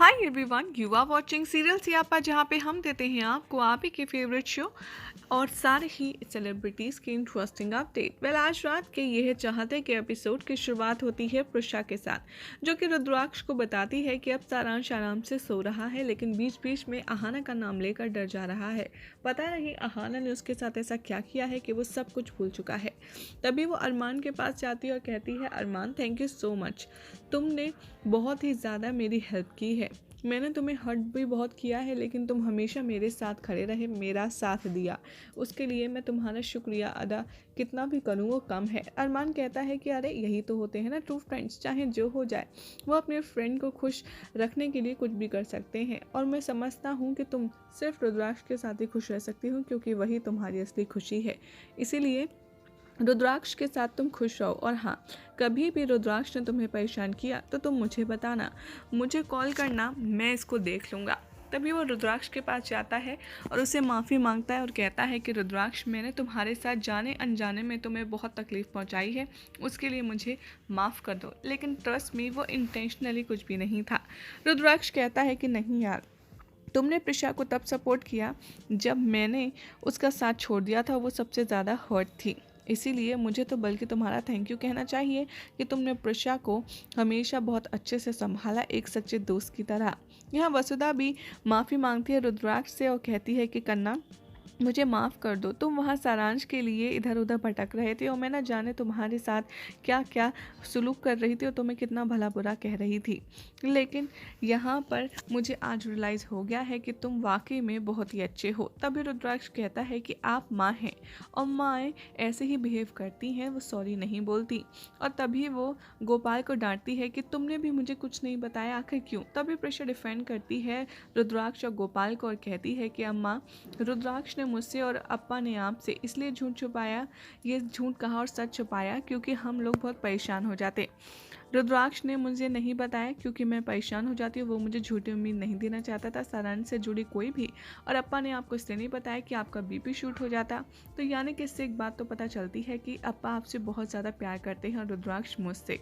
Hi everyone, you are watching serial Siyapa, जहाँ पे हम देते हैं आपको आप ही के फेवरेट शो और सारे ही सेलिब्रिटीज़ की इंटरेस्टिंग अपडेट। आज रात के यह चाहते के एपिसोड की शुरुआत होती है प्रिशा के साथ, जो कि रुद्राक्ष को बताती है कि अब सारांश आराम से सो रहा है, लेकिन बीच बीच में आहाना का नाम लेकर डर जा रहा है। पता नहीं आहाना ने उसके साथ ऐसा क्या किया है कि वो सब कुछ भूल चुका है। तभी वो अरमान के पास जाती है और कहती है, अरमान थैंक यू सो मच, तुमने बहुत ही ज़्यादा मेरी हेल्प की है। मैंने तुम्हें हर्ट भी बहुत किया है, लेकिन तुम हमेशा मेरे साथ खड़े रहे, मेरा साथ दिया, उसके लिए मैं तुम्हारा शुक्रिया अदा कितना भी करूँ वो कम है। अरमान कहता है कि अरे यही तो होते हैं ना ट्रू फ्रेंड्स, चाहे जो हो जाए वो अपने फ्रेंड को खुश रखने के लिए कुछ भी कर सकते हैं, और मैं समझता हूँ कि तुम सिर्फ रुद्राक्ष के साथ ही खुश रह सकती हो, क्योंकि वही तुम्हारी असली खुशी है। इसीलिए रुद्राक्ष के साथ तुम खुश रहो, और हाँ, कभी भी रुद्राक्ष ने तुम्हें परेशान किया तो तुम मुझे बताना, मुझे कॉल करना, मैं इसको देख लूँगा। तभी वो रुद्राक्ष के पास जाता है और उसे माफ़ी मांगता है और कहता है कि रुद्राक्ष, मैंने तुम्हारे साथ जाने अनजाने में तुम्हें बहुत तकलीफ़ पहुंचाई है, उसके लिए मुझे माफ़ कर दो, लेकिन ट्रस्ट मी, वो इंटेंशनली कुछ भी नहीं था। रुद्राक्ष कहता है कि नहीं यार, तुमने प्रिशा को तब सपोर्ट किया जब मैंने उसका साथ छोड़ दिया था, वो सबसे ज़्यादा हर्ट थी, इसीलिए मुझे तो बल्कि तुम्हारा थैंक यू कहना चाहिए कि तुमने प्रिशा को हमेशा बहुत अच्छे से संभाला, एक सच्चे दोस्त की तरह। यहाँ वसुधा भी माफ़ी मांगती है रुद्राक्ष से और कहती है कि कन्ना, मुझे माफ़ कर दो, तुम वहाँ सारांश के लिए इधर उधर भटक रहे थे और मैं न जाने तुम्हारे साथ क्या क्या सुलूक कर रही थी और तुम्हें कितना भला बुरा कह रही थी, लेकिन यहाँ पर मुझे आज रियलाइज़ हो गया है कि तुम वाकई में बहुत ही अच्छे हो। तभी रुद्राक्ष कहता है कि आप माँ हैं और माएँ ऐसे ही बिहेव करती हैं, वो सॉरी नहीं बोलती, और तभी वो गोपाल को डांटती है कि तुमने भी मुझे कुछ नहीं बताया, आखिर क्यों। तभी प्रेशर डिफेंड करती है रुद्राक्ष और गोपाल को और कहती है कि अम्मा, रुद्राक्ष ने मुझसे और अप्पा ने आपसे इसलिए झूठ छुपाया, ये झूठ कहा और सच छुपाया क्योंकि हम लोग बहुत परेशान हो जाते। रुद्राक्ष ने मुझे नहीं बताया क्योंकि मैं परेशान हो जाती हूँ, वो मुझे झूठी उम्मीद नहीं देना चाहता था सारांश से जुड़ी कोई भी, और अप्पा ने आपको इसलिए नहीं बताया कि आपका बीपी शूट हो जाता। तो यानी कि इससे एक बात तो पता चलती है कि अप्पा आपसे बहुत ज़्यादा प्यार करते हैं और रुद्राक्ष मुझसे।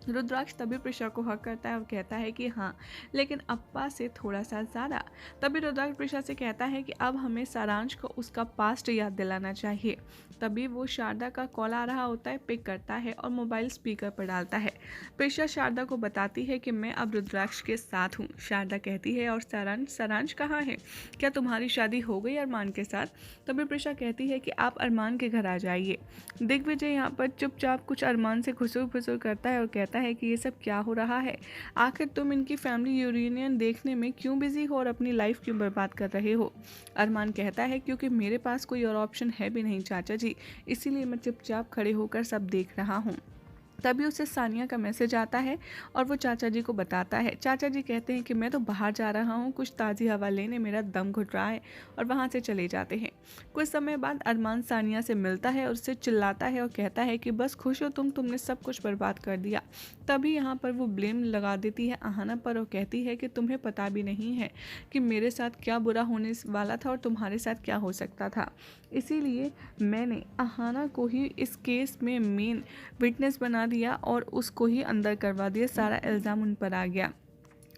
रुद्राक्ष तभी प्रिशा को हक करता है और कहता है कि हाँ, लेकिन अप्पा से थोड़ा सा ज़्यादा। तभी रुद्राक्ष प्रिशा से कहता है कि अब हमें सारांश को उसका पास्ट याद दिलाना चाहिए। तभी वो शारदा का कॉल आ रहा होता है, पिक करता है और मोबाइल स्पीकर पर डालता है। प्रिशा शारदा को बताती है कि मैं अब रुद्राक्ष के साथ हूँ। शारदा कहती है, और सारांश, सारांश कहाँ है, क्या तुम्हारी शादी हो गई अरमान के साथ? तभी प्रिशा कहती है कि आप अरमान के घर आ जाइए। दिग्विजय यहाँ पर चुपचाप कुछ अरमान से खुसुर फुसुर करता है और कहता है कि ये सब क्या हो रहा है, आखिर तुम इनकी फैमिली यूनियन देखने में क्यों बिजी हो और अपनी लाइफ क्यों बर्बाद कर रहे हो? अरमान कहता है, क्योंकि मेरे पास कोई और ऑप्शन है भी नहीं चाचा जी, इसीलिए मैं चुपचाप खड़े होकर सब देख रहा हूँ। तभी उसे सानिया का मैसेज आता है और वो चाचा जी को बताता है। चाचा जी कहते हैं कि मैं तो बाहर जा रहा हूँ कुछ ताज़ी हवा लेने, मेरा दम घुट रहा है, और वहाँ से चले जाते हैं। कुछ समय बाद अरमान सानिया से मिलता है और उससे चिल्लाता है और कहता है कि बस खुश हो तुमने सब कुछ बर्बाद कर दिया। तभी यहाँ पर वो ब्लेम लगा देती है आहाना पर और कहती है कि तुम्हें पता भी नहीं है कि मेरे साथ क्या बुरा होने वाला था और तुम्हारे साथ क्या हो सकता था, इसीलिए मैंने आहाना को ही इस केस में मेन विटनेस बना दिया और उसको ही अंदर करवा दिया, सारा इल्ज़ाम उन पर आ गया।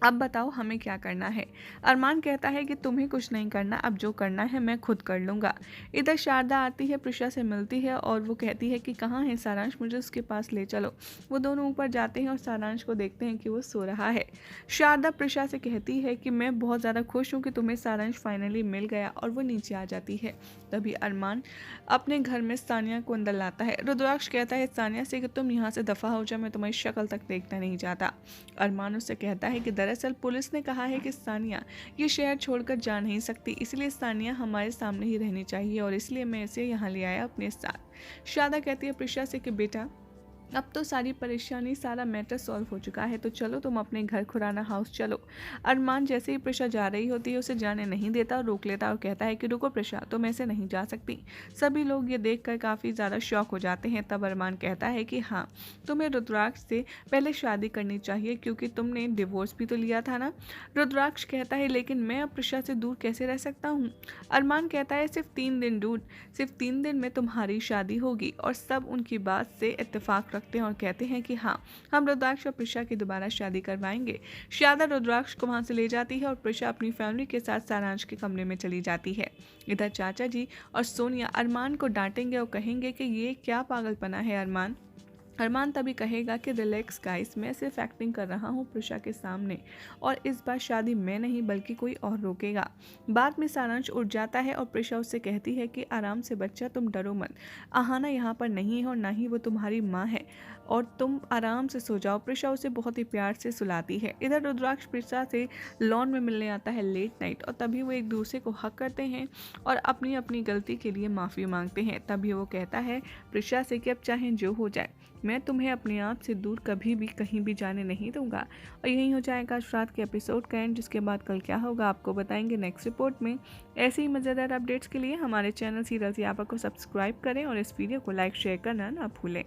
अब बताओ हमें क्या करना है? अरमान कहता है कि तुम्हें कुछ नहीं करना, अब जो करना है मैं खुद कर लूँगा। इधर शारदा आती है, प्रिशा से मिलती है और वो कहती है कि कहाँ है सारांश, मुझे उसके पास ले चलो। वो दोनों ऊपर जाते हैं और सारांश को देखते हैं कि वो सो रहा है। शारदा प्रिशा से कहती है कि मैं बहुत ज़्यादा खुश हूँ कि तुम्हें सारांश फाइनली मिल गया, और वो नीचे आ जाती है। तभी अरमान अपने घर में सानिया को अंदर लाता है। रुद्राक्ष कहता है सानिया से कि तुम यहाँ से दफ़ा हो जाओ, मैं तुम्हारी शक्ल तक देखना नहीं चाहता। अरमान उससे कहता है कि दरअसल पुलिस ने कहा है कि सानिया ये शहर छोड़कर जा नहीं सकती, इसलिए सानिया हमारे सामने ही रहनी चाहिए, और इसलिए मैं इसे यहाँ ले आया अपने साथ। शारदा कहती है प्रिशा से कि बेटा, अब तो सारी परेशानी, सारा मैटर सॉल्व हो चुका है, तो चलो तुम अपने घर खुराना हाउस चलो। अरमान जैसे ही प्रिशा जा रही होती है उसे जाने नहीं देता और रोक लेता और कहता है कि रुको प्रिशा, तुम ऐसे नहीं जा सकती। सभी लोग ये देखकर काफ़ी ज़्यादा शॉक हो जाते हैं। तब अरमान कहता है कि हाँ, तुम्हें रुद्राक्ष से पहले शादी करनी चाहिए क्योंकि तुमने डिवोर्स भी तो लिया था ना। रुद्राक्ष कहता है, लेकिन मैं अब प्रिशा से दूर कैसे रह सकता हूँ? अरमान कहता है, सिर्फ 3 दिन डूड, सिर्फ 3 दिन में तुम्हारी शादी होगी और सब उनकी बात से इत्तेफाक शौक रखते हैं और कहते हैं कि हाँ, हम रुद्राक्ष और प्रिशा की दोबारा शादी करवाएंगे। श्यादा रुद्राक्ष को वहां से ले जाती है और प्रिशा अपनी फैमिली के साथ सारांश के कमरे में चली जाती है। इधर चाचा जी और सोनिया अरमान को डांटेंगे और कहेंगे कि ये क्या पागलपना है अरमान। अरमान तभी कहेगा कि रिलैक्स गाइस, मैं सिर्फ एक्टिंग कर रहा हूँ प्रिशा के सामने, और इस बार शादी मैं नहीं बल्कि कोई और रोकेगा। बाद में सारांश उठ जाता है और प्रिशा उससे कहती है कि आराम से बच्चा, तुम डरो मत, अहाना यहाँ पर नहीं है और ना ही वो तुम्हारी माँ है, और तुम आराम से सो जाओ। प्रिशा उसे बहुत ही प्यार से सुलाती है। इधर रुद्राक्ष प्रिशा से लॉन में मिलने आता है लेट नाइट, और तभी वो एक दूसरे को हक करते हैं और अपनी अपनी गलती के लिए माफ़ी मांगते हैं। तभी वो कहता है प्रिशा से कि अब चाहे जो हो जाए, मैं तुम्हें अपने आप से दूर कभी भी कहीं भी जाने नहीं दूंगा। और यही हो जाएगा आज रात के एपिसोड का एंड, जिसके बाद कल क्या होगा आपको बताएंगे नेक्स्ट रिपोर्ट में। ऐसे ही मज़ेदार अपडेट्स के लिए हमारे चैनल सीरियल सियापा को सब्सक्राइब करें और इस वीडियो को लाइक शेयर करना ना भूलें।